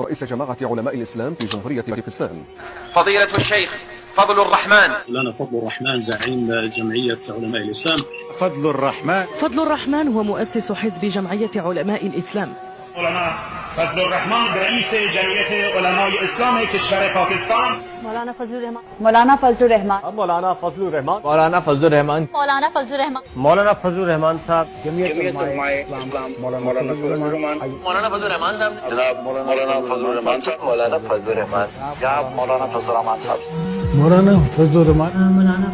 رئيس جماعة علماء الإسلام في جمهورية باكستان. فضيلة الشيخ فضل الرحمن. مولانا فضل الرحمن زعيم جمعية علماء الإسلام. فضل الرحمن هو مؤسس حزب جمعية علماء الإسلام. مولانا فضل الرحمن رئيس جمعية علماء الإسلام کشور پاکستان. مولانا فضل الرحمن. مولانا فضل الرحمن. مولانا فضل الرحمن. مولانا فضل الرحمن. مولانا فضل الرحمن. مولانا فضل الرحمن صاحب جمعیت علماء اسلام. مولانا فضل الرحمن. مولانا فضل الرحمن صاحب. جناب مولانا فضل الرحمن صاحب. مولانا فضل الرحمن. جناب مولانا فضل الرحمن صاحب. مولانا فضل الرحمن. مولانا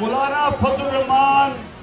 مولانا فضل الرحمن.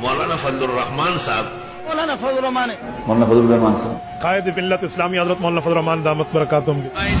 مولانا فضل الرحمن صاحب. مولانا فضل الرحمن. مولانا فضل الرحمن صاحب. قائد ملت اسلامی حضرت مولانا فضل الرحمن دامت برکاتہم. قائد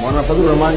مولانا فضل الرحمن.